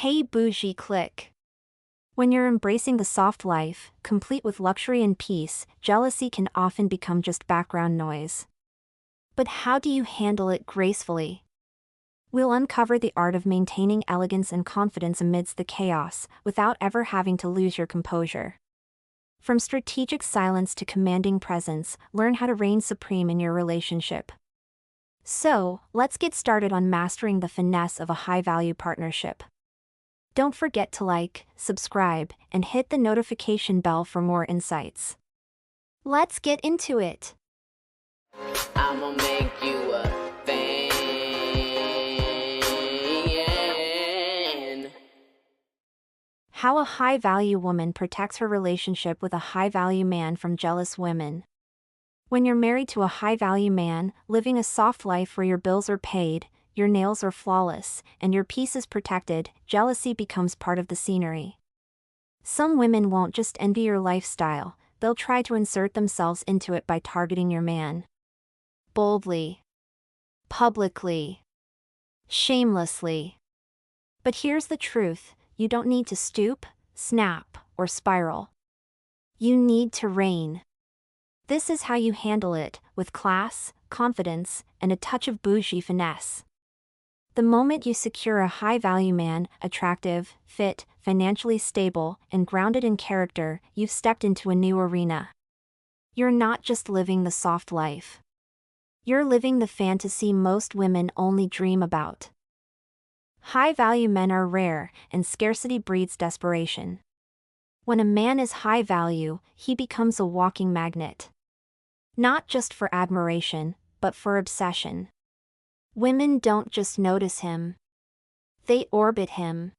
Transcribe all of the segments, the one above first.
Hey Bougie click. When you're embracing the soft life, complete with luxury and peace, jealousy can often become just background noise. But how do you handle it gracefully? We'll uncover the art of maintaining elegance and confidence amidst the chaos, without ever having to lose your composure. From strategic silence to commanding presence, learn how to reign supreme in your relationship. So, let's get started on mastering the finesse of a high-value partnership. Don't forget to like, subscribe, and hit the notification bell for more insights. Let's get into it. I'ma make you a fan. How a high-value woman protects her relationship with a high-value man from jealous women. When you're married to a high-value man, living a soft life where your bills are paid, your nails are flawless, and your peace is protected, jealousy becomes part of the scenery. Some women won't just envy your lifestyle, they'll try to insert themselves into it by targeting your man. Boldly. Publicly. Shamelessly. But here's the truth, you don't need to stoop, snap, or spiral. You need to reign. This is how you handle it, with class, confidence, and a touch of bougie finesse. The moment you secure a high-value man, attractive, fit, financially stable, and grounded in character, you've stepped into a new arena. You're not just living the soft life. You're living the fantasy most women only dream about. High-value men are rare, and scarcity breeds desperation. When a man is high value, he becomes a walking magnet. Not just for admiration, but for obsession. Women don't just notice him. They orbit him.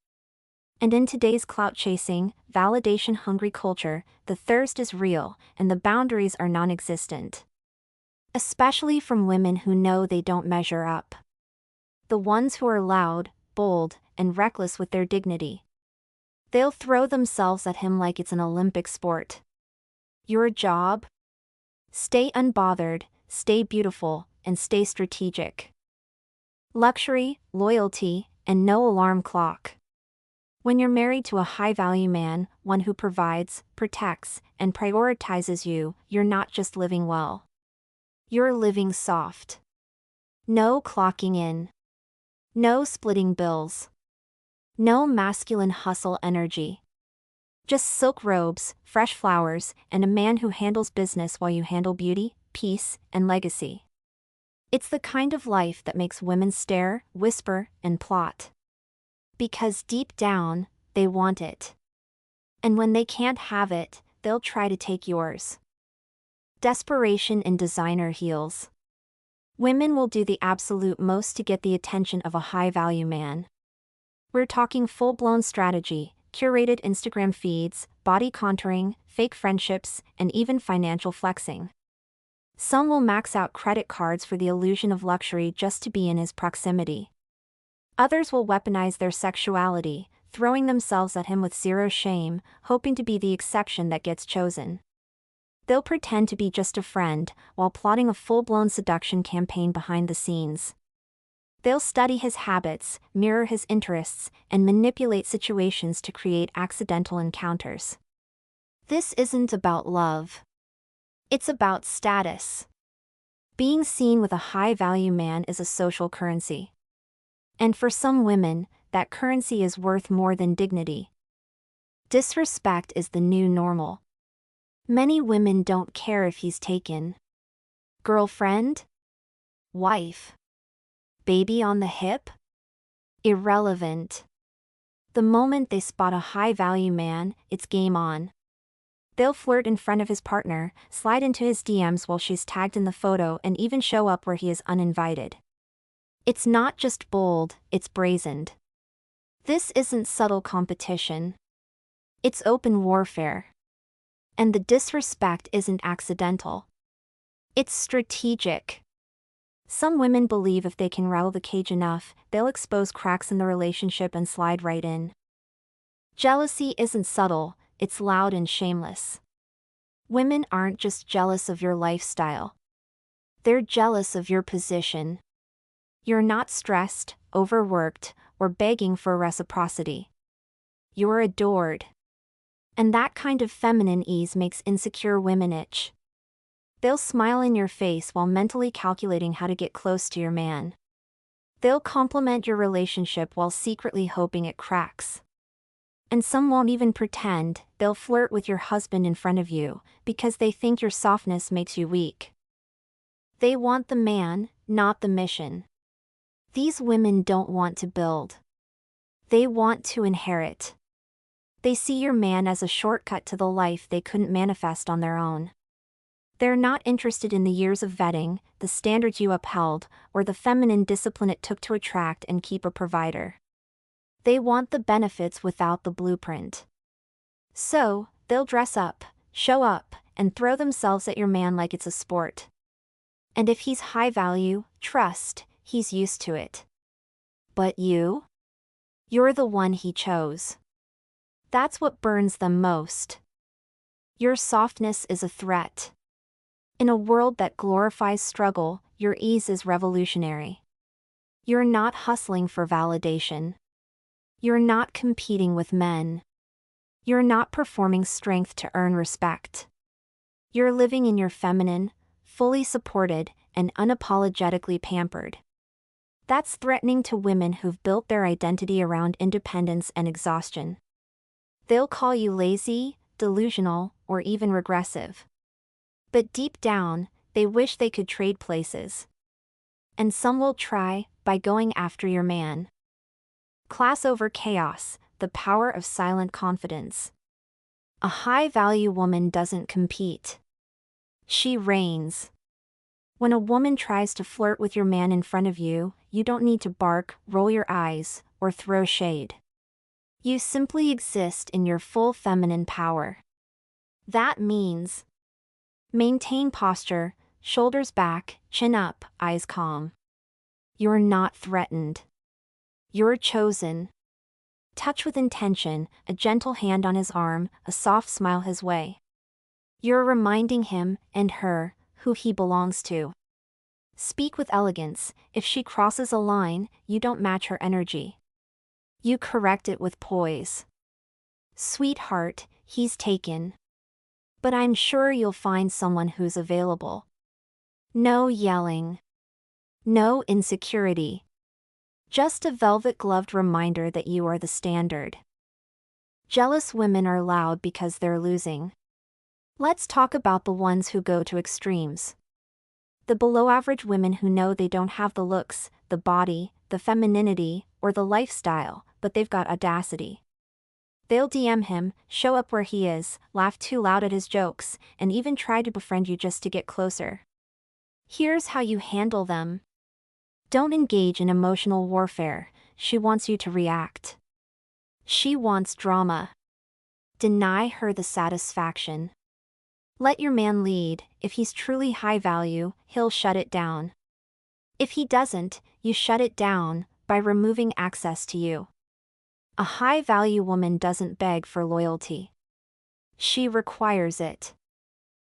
And in today's clout-chasing, validation-hungry culture, the thirst is real, and the boundaries are non-existent. Especially from women who know they don't measure up. The ones who are loud, bold, and reckless with their dignity. They'll throw themselves at him like it's an Olympic sport. Your job? Stay unbothered, stay beautiful, and stay strategic. Luxury, loyalty, and no alarm clock. When you're married to a high-value man, one who provides, protects, and prioritizes you, you're not just living well. You're living soft. No clocking in. No splitting bills. No masculine hustle energy. Just silk robes, fresh flowers, and a man who handles business while you handle beauty, peace, and legacy. It's the kind of life that makes women stare, whisper, and plot. Because deep down, they want it. And when they can't have it, they'll try to take yours. Desperation in designer heels. Women will do the absolute most to get the attention of a high-value man. We're talking full-blown strategy, curated Instagram feeds, body contouring, fake friendships, and even financial flexing. Some will max out credit cards for the illusion of luxury just to be in his proximity. Others will weaponize their sexuality, throwing themselves at him with zero shame, hoping to be the exception that gets chosen. They'll pretend to be just a friend, while plotting a full-blown seduction campaign behind the scenes. They'll study his habits, mirror his interests, and manipulate situations to create accidental encounters. This isn't about love. It's about status. Being seen with a high-value man is a social currency. And for some women, that currency is worth more than dignity. Disrespect is the new normal. Many women don't care if he's taken. Girlfriend? Wife? Baby on the hip? Irrelevant. The moment they spot a high-value man, it's game on. They'll flirt in front of his partner, slide into his DMs while she's tagged in the photo, and even show up where he is uninvited. It's not just bold, it's brazened. This isn't subtle competition. It's open warfare. And the disrespect isn't accidental. It's strategic. Some women believe if they can rattle the cage enough, they'll expose cracks in the relationship and slide right in. Jealousy isn't subtle, it's loud and shameless. Women aren't just jealous of your lifestyle. They're jealous of your position. You're not stressed, overworked, or begging for reciprocity. You're adored. And that kind of feminine ease makes insecure women itch. They'll smile in your face while mentally calculating how to get close to your man. They'll compliment your relationship while secretly hoping it cracks. And some won't even pretend, they'll flirt with your husband in front of you, because they think your softness makes you weak. They want the man, not the mission. These women don't want to build. They want to inherit. They see your man as a shortcut to the life they couldn't manifest on their own. They're not interested in the years of vetting, the standards you upheld, or the feminine discipline it took to attract and keep a provider. They want the benefits without the blueprint. So, they'll dress up, show up, and throw themselves at your man like it's a sport. And if he's high value, trust, he's used to it. But you? You're the one he chose. That's what burns them most. Your softness is a threat. In a world that glorifies struggle, your ease is revolutionary. You're not hustling for validation. You're not competing with men. You're not performing strength to earn respect. You're living in your feminine, fully supported, and unapologetically pampered. That's threatening to women who've built their identity around independence and exhaustion. They'll call you lazy, delusional, or even regressive. But deep down, they wish they could trade places. And some will try, by going after your man. Class over chaos, the power of silent confidence. A high-value woman doesn't compete. She reigns. When a woman tries to flirt with your man in front of you, you don't need to bark, roll your eyes, or throw shade. You simply exist in your full feminine power. That means maintain posture, shoulders back, chin up, eyes calm. You're not threatened. You're chosen. Touch with intention, a gentle hand on his arm, a soft smile his way. You're reminding him, and her, who he belongs to. Speak with elegance. If she crosses a line, you don't match her energy. You correct it with poise. Sweetheart, he's taken. But I'm sure you'll find someone who's available. No yelling. No insecurity. Just a velvet-gloved reminder that you are the standard. Jealous women are loud because they're losing. Let's talk about the ones who go to extremes. The below-average women who know they don't have the looks, the body, the femininity, or the lifestyle, but they've got audacity. They'll DM him, show up where he is, laugh too loud at his jokes, and even try to befriend you just to get closer. Here's how you handle them. Don't engage in emotional warfare. She wants you to react. She wants drama. Deny her the satisfaction. Let your man lead. If he's truly high value, he'll shut it down. If he doesn't, you shut it down by removing access to you. A high-value woman doesn't beg for loyalty. She requires it.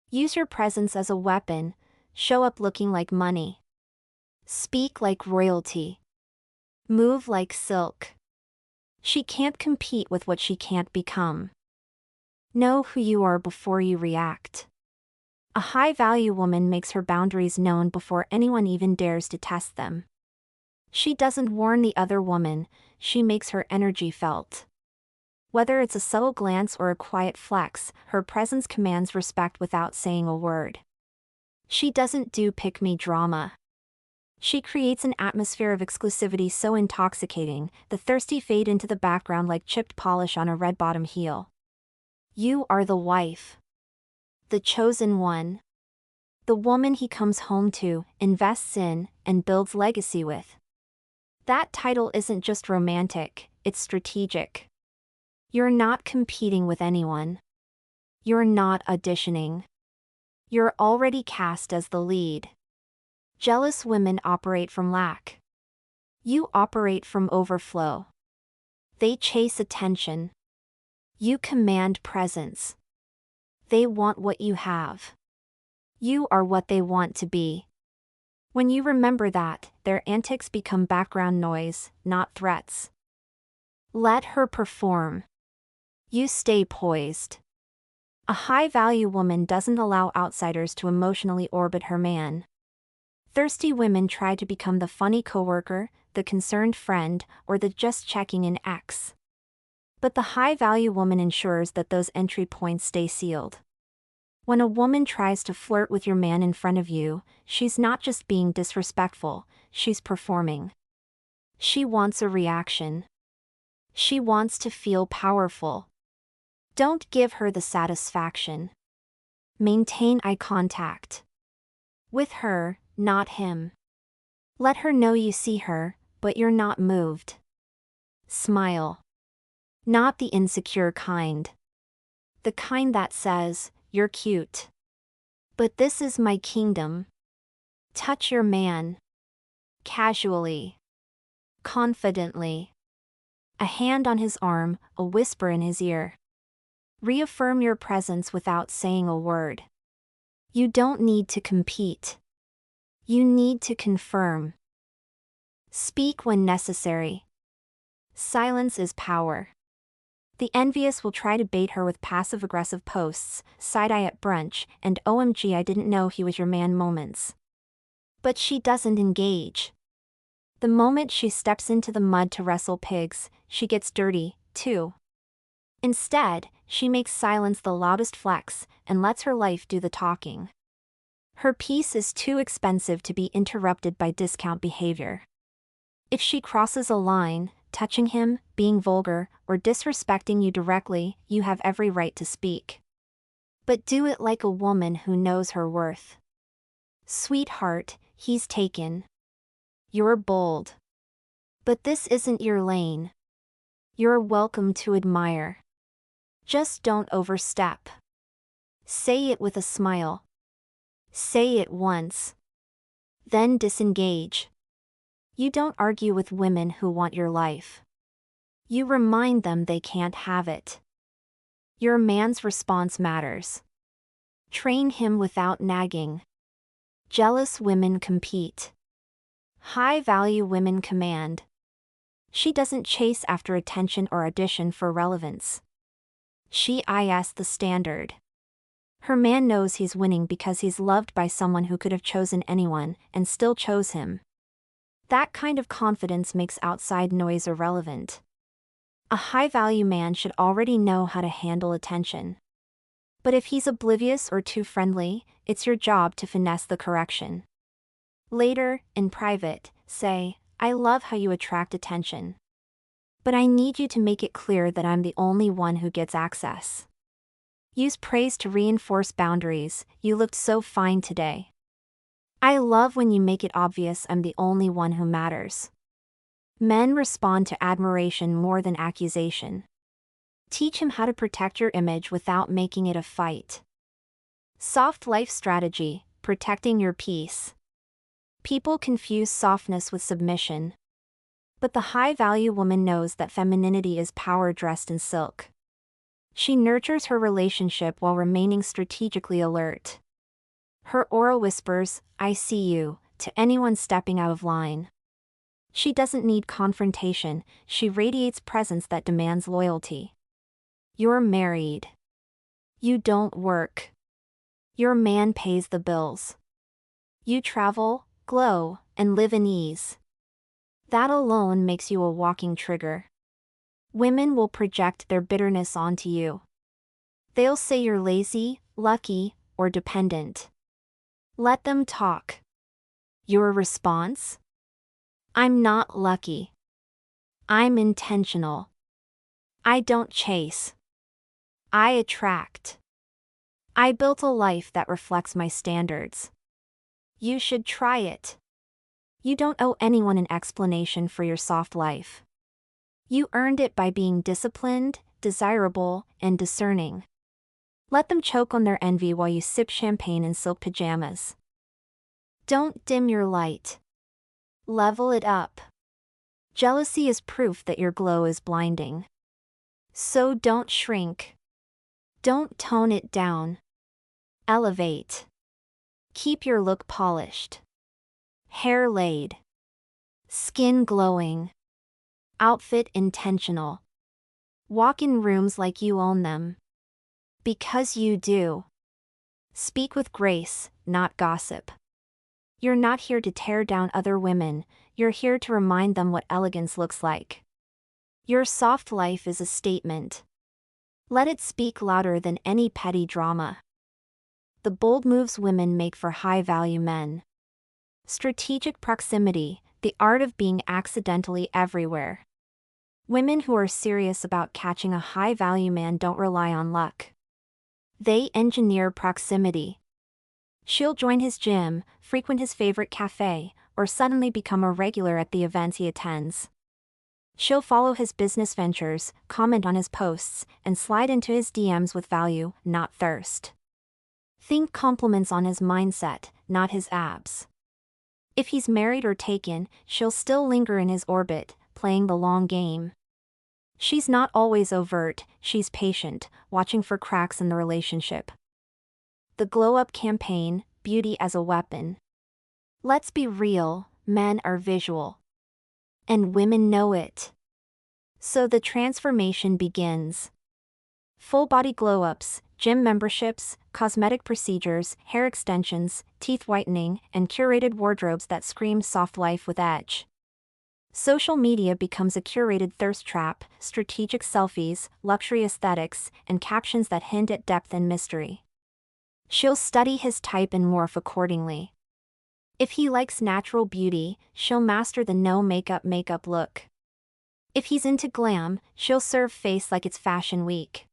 Use your presence as a weapon. Show up looking like money. Speak like royalty. Move like silk. She can't compete with what she can't become. Know who you are before you react. A high-value woman makes her boundaries known before anyone even dares to test them. She doesn't warn the other woman, she makes her energy felt. Whether it's a subtle glance or a quiet flex, her presence commands respect without saying a word. She doesn't do pick-me drama. She creates an atmosphere of exclusivity so intoxicating, the thirsty fade into the background like chipped polish on a red-bottom heel. You are the wife. The chosen one. The woman he comes home to, invests in, and builds legacy with. That title isn't just romantic, it's strategic. You're not competing with anyone. You're not auditioning. You're already cast as the lead. Jealous women operate from lack. You operate from overflow. They chase attention. You command presence. They want what you have. You are what they want to be. When you remember that, their antics become background noise, not threats. Let her perform. You stay poised. A high-value woman doesn't allow outsiders to emotionally orbit her man. Thirsty women try to become the funny coworker, the concerned friend, or the just checking in ex. But the high-value woman ensures that those entry points stay sealed. When a woman tries to flirt with your man in front of you, she's not just being disrespectful, she's performing. She wants a reaction. She wants to feel powerful. Don't give her the satisfaction. Maintain eye contact. With her, not him. Let her know you see her, but you're not moved. Smile. Not the insecure kind. The kind that says, "You're cute. But this is my kingdom." Touch your man. Casually. Confidently. A hand on his arm, a whisper in his ear. Reaffirm your presence without saying a word. You don't need to compete. You need to confirm. Speak when necessary. Silence is power. The envious will try to bait her with passive-aggressive posts, side-eye at brunch, and "OMG, I didn't know he was your man" moments. But she doesn't engage. The moment she steps into the mud to wrestle pigs, she gets dirty, too. Instead, she makes silence the loudest flex, and lets her life do the talking. Her peace is too expensive to be interrupted by discount behavior. If she crosses a line, touching him, being vulgar, or disrespecting you directly, you have every right to speak. But do it like a woman who knows her worth. "Sweetheart, he's taken. You're bold. But this isn't your lane. You're welcome to admire. Just don't overstep." Say it with a smile. Say it once. Then disengage. You don't argue with women who want your life. You remind them they can't have it. Your man's response matters. Train him without nagging. Jealous women compete. High-value women command. She doesn't chase after attention or audition for relevance. She is the standard. Her man knows he's winning because he's loved by someone who could have chosen anyone, and still chose him. That kind of confidence makes outside noise irrelevant. A high-value man should already know how to handle attention. But if he's oblivious or too friendly, it's your job to finesse the correction. Later, in private, say, "I love how you attract attention. But I need you to make it clear that I'm the only one who gets access." Use praise to reinforce boundaries. "You looked so fine today. I love when you make it obvious I'm the only one who matters." Men respond to admiration more than accusation. Teach him how to protect your image without making it a fight. Soft life strategy, protecting your peace. People confuse softness with submission. But the high-value woman knows that femininity is power dressed in silk. She nurtures her relationship while remaining strategically alert. Her aura whispers, "I see you," to anyone stepping out of line. She doesn't need confrontation, she radiates presence that demands loyalty. You're married. You don't work. Your man pays the bills. You travel, glow, and live in ease. That alone makes you a walking trigger. Women will project their bitterness onto you. They'll say you're lazy, lucky, or dependent. Let them talk. Your response? "I'm not lucky. I'm intentional. I don't chase. I attract. I built a life that reflects my standards. You should try it." You don't owe anyone an explanation for your soft life. You earned it by being disciplined, desirable, and discerning. Let them choke on their envy while you sip champagne in silk pajamas. Don't dim your light. Level it up. Jealousy is proof that your glow is blinding. So don't shrink. Don't tone it down. Elevate. Keep your look polished. Hair laid. Skin glowing. Outfit intentional. Walk in rooms like you own them. Because you do. Speak with grace, not gossip. You're not here to tear down other women, you're here to remind them what elegance looks like. Your soft life is a statement. Let it speak louder than any petty drama. The bold moves women make for high-value men. Strategic proximity, the art of being accidentally everywhere. Women who are serious about catching a high-value man don't rely on luck. They engineer proximity. She'll join his gym, frequent his favorite cafe, or suddenly become a regular at the events he attends. She'll follow his business ventures, comment on his posts, and slide into his DMs with value, not thirst. Think compliments on his mindset, not his abs. If he's married or taken, she'll still linger in his orbit, playing the long game. She's not always overt, she's patient, watching for cracks in the relationship. The Glow Up campaign, beauty as a weapon. Let's be real, men are visual. And women know it. So the transformation begins. Full body glow-ups, gym memberships, cosmetic procedures, hair extensions, teeth whitening, and curated wardrobes that scream soft life with edge. Social media becomes a curated thirst trap, strategic selfies, luxury aesthetics, and captions that hint at depth and mystery. She'll study his type and morph accordingly. If he likes natural beauty, she'll master the no makeup look. If he's into glam, she'll serve face like it's fashion week.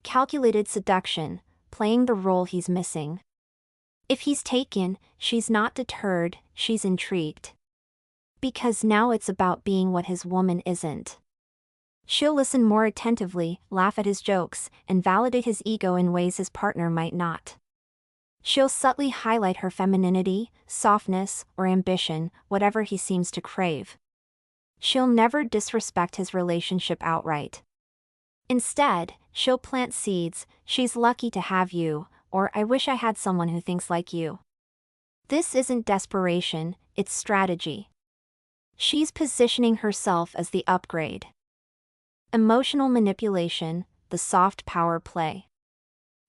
Calculated seduction, playing the role he's missing. If he's taken, she's not deterred, she's intrigued. Because now it's about being what his woman isn't. She'll listen more attentively, laugh at his jokes, and validate his ego in ways his partner might not. She'll subtly highlight her femininity, softness, or ambition, whatever he seems to crave. She'll never disrespect his relationship outright. Instead, she'll plant seeds, she's lucky to have you, or I wish I had someone who thinks like you. This isn't desperation, it's strategy. She's positioning herself as the upgrade. Emotional manipulation, the soft power play.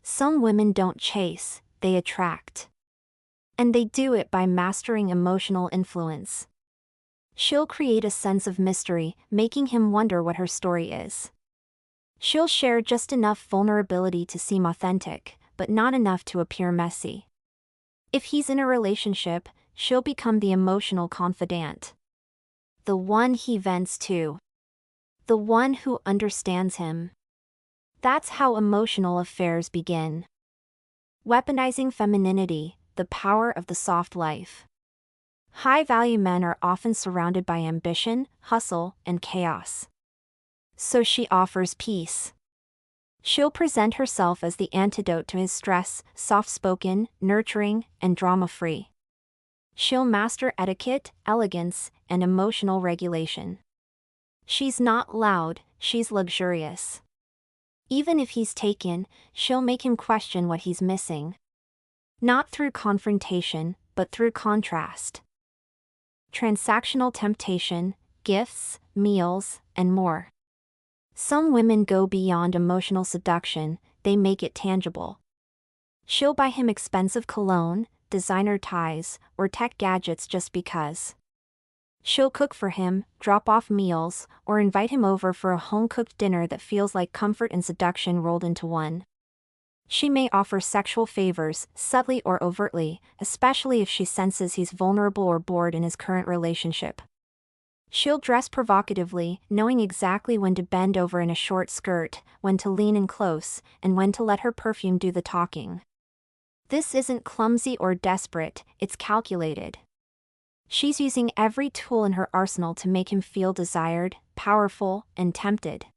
Some women don't chase, they attract. And they do it by mastering emotional influence. She'll create a sense of mystery, making him wonder what her story is. She'll share just enough vulnerability to seem authentic, but not enough to appear messy. If he's in a relationship, she'll become the emotional confidant. The one he vents to. The one who understands him. That's how emotional affairs begin. Weaponizing femininity, the power of the soft life. High-value men are often surrounded by ambition, hustle, and chaos. So she offers peace. She'll present herself as the antidote to his stress, soft-spoken, nurturing, and drama-free. She'll master etiquette, elegance, and emotional regulation. She's not loud, she's luxurious. Even if he's taken, she'll make him question what he's missing. Not through confrontation, but through contrast. Transactional temptation, gifts, meals, and more. Some women go beyond emotional seduction, they make it tangible. She'll buy him expensive cologne, designer ties, or tech gadgets just because. She'll cook for him, drop off meals, or invite him over for a home-cooked dinner that feels like comfort and seduction rolled into one. She may offer sexual favors, subtly or overtly, especially if she senses he's vulnerable or bored in his current relationship. She'll dress provocatively, knowing exactly when to bend over in a short skirt, when to lean in close, and when to let her perfume do the talking. This isn't clumsy or desperate, it's calculated. She's using every tool in her arsenal to make him feel desired, powerful, and tempted.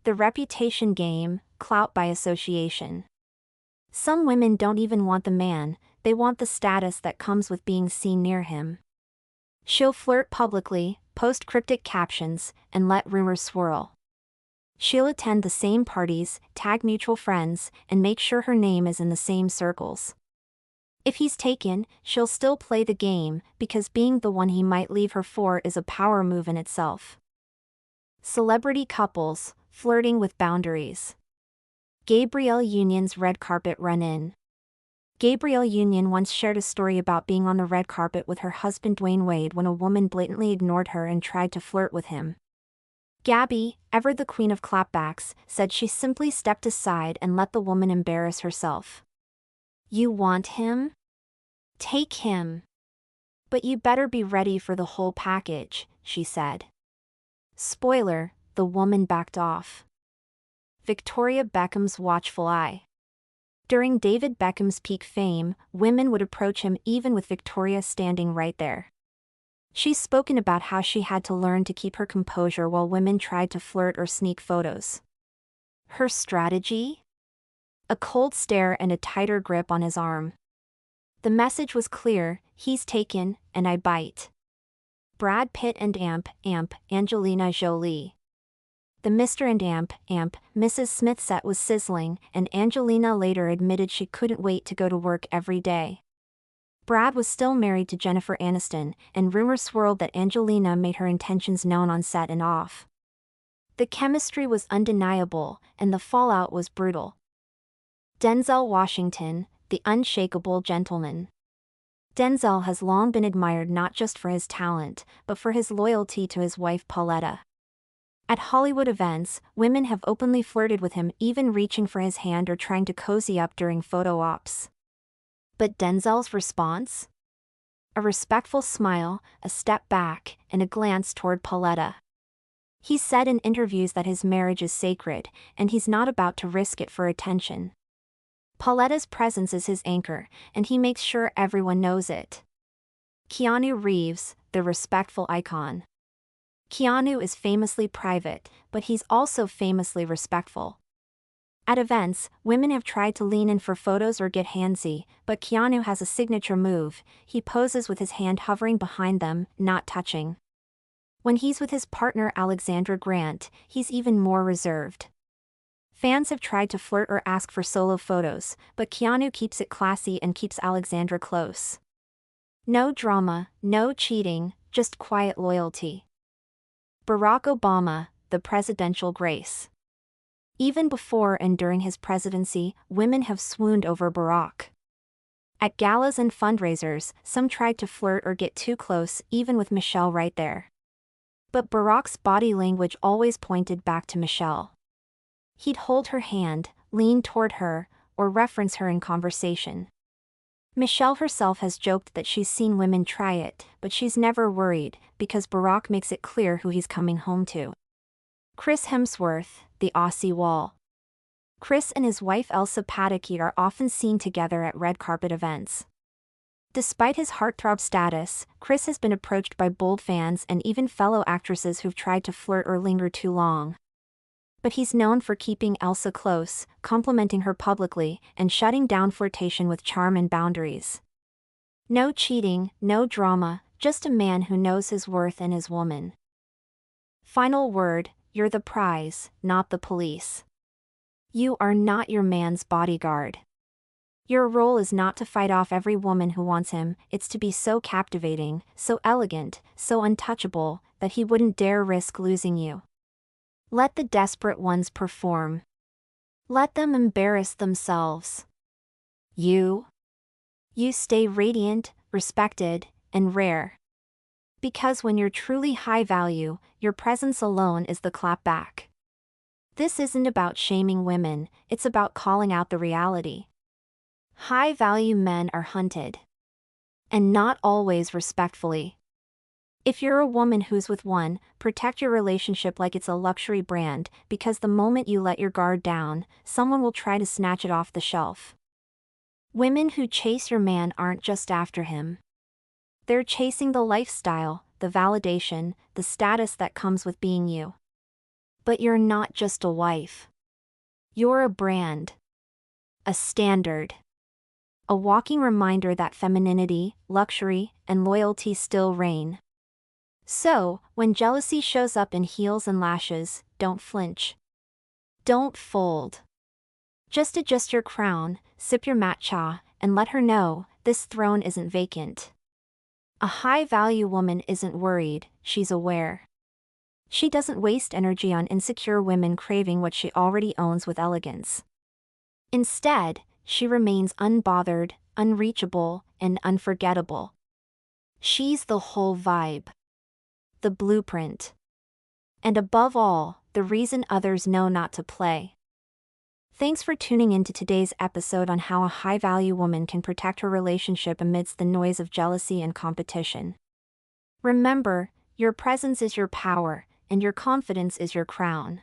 The reputation game, clout by association. Some women don't even want the man, they want the status that comes with being seen near him. She'll flirt publicly, post cryptic captions, and let rumors swirl. She'll attend the same parties, tag mutual friends, and make sure her name is in the same circles. If he's taken, she'll still play the game, because being the one he might leave her for is a power move in itself. Celebrity couples, flirting with boundaries. Gabrielle Union's red carpet run-in. Gabrielle Union once shared a story about being on the red carpet with her husband Dwayne Wade when a woman blatantly ignored her and tried to flirt with him. Gabby, ever the queen of clapbacks, said she simply stepped aside and let the woman embarrass herself. "You want him? Take him. But you better be ready for the whole package," she said. Spoiler, the woman backed off. Victoria Beckham's watchful eye. During David Beckham's peak fame, women would approach him even with Victoria standing right there. She's spoken about how she had to learn to keep her composure while women tried to flirt or sneak photos. Her strategy? A cold stare and a tighter grip on his arm. The message was clear: he's taken, and I bite. Brad Pitt and Angelina Jolie. The Mr. and Mrs. Smith set was sizzling, and Angelina later admitted she couldn't wait to go to work every day. Brad was still married to Jennifer Aniston, and rumors swirled that Angelina made her intentions known on set and off. The chemistry was undeniable, and the fallout was brutal. Denzel Washington, the unshakable gentleman. Denzel has long been admired not just for his talent, but for his loyalty to his wife Pauletta. At Hollywood events, women have openly flirted with him, even reaching for his hand or trying to cozy up during photo ops. But Denzel's response? A respectful smile, a step back, and a glance toward Pauletta. He said in interviews that his marriage is sacred, and he's not about to risk it for attention. Pauletta's presence is his anchor, and he makes sure everyone knows it. Keanu Reeves, the respectful icon. Keanu is famously private, but he's also famously respectful. At events, women have tried to lean in for photos or get handsy, but Keanu has a signature move: he poses with his hand hovering behind them, not touching. When he's with his partner Alexandra Grant, he's even more reserved. Fans have tried to flirt or ask for solo photos, but Keanu keeps it classy and keeps Alexandra close. No drama, no cheating, just quiet loyalty. Barack Obama, the presidential grace. Even before and during his presidency, women have swooned over Barack. At galas and fundraisers, some tried to flirt or get too close, even with Michelle right there. But Barack's body language always pointed back to Michelle. He'd hold her hand, lean toward her, or reference her in conversation. Michelle herself has joked that she's seen women try it, but she's never worried, because Barack makes it clear who he's coming home to. Chris Hemsworth, the Aussie wall. Chris and his wife Elsa Pataky are often seen together at red carpet events. Despite his heartthrob status, Chris has been approached by bold fans and even fellow actresses who've tried to flirt or linger too long. But he's known for keeping Elsa close, complimenting her publicly, and shutting down flirtation with charm and boundaries. No cheating, no drama, just a man who knows his worth and his woman. Final word: you're the prize, not the police. You are not your man's bodyguard. Your role is not to fight off every woman who wants him, it's to be so captivating, so elegant, so untouchable, that he wouldn't dare risk losing you. Let the desperate ones perform. Let them embarrass themselves. You stay radiant, respected, and rare. Because when you're truly high value, your presence alone is the clapback. This isn't about shaming women, it's about calling out the reality. High value men are hunted. And not always respectfully. If you're a woman who's with one, protect your relationship like it's a luxury brand, because the moment you let your guard down, someone will try to snatch it off the shelf. Women who chase your man aren't just after him. They're chasing the lifestyle, the validation, the status that comes with being you. But you're not just a wife. You're a brand. A standard. A walking reminder that femininity, luxury, and loyalty still reign. So, when jealousy shows up in heels and lashes, don't flinch. Don't fold. Just adjust your crown, sip your matcha, and let her know this throne isn't vacant. A high-value woman isn't worried, she's aware. She doesn't waste energy on insecure women craving what she already owns with elegance. Instead, she remains unbothered, unreachable, and unforgettable. She's the whole vibe. The blueprint. And above all, the reason others know not to play. Thanks for tuning in to today's episode on how a high-value woman can protect her relationship amidst the noise of jealousy and competition. Remember, your presence is your power, and your confidence is your crown.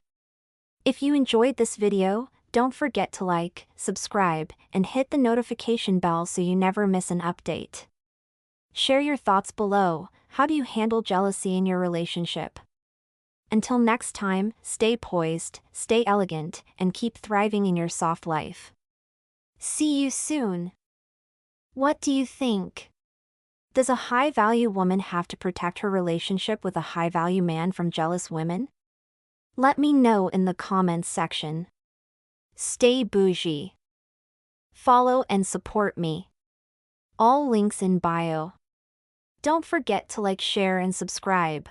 If you enjoyed this video, don't forget to like, subscribe, and hit the notification bell so you never miss an update. Share your thoughts below. How do you handle jealousy in your relationship? Until next time, stay poised, stay elegant, and keep thriving in your soft life. See you soon. What do you think? Does a high-value woman have to protect her relationship with a high-value man from jealous women? Let me know in the comments section. Stay bougie. Follow and support me. All links in bio. Don't forget to like, share, and subscribe.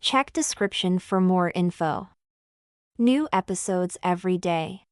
Check description for more info. New episodes every day.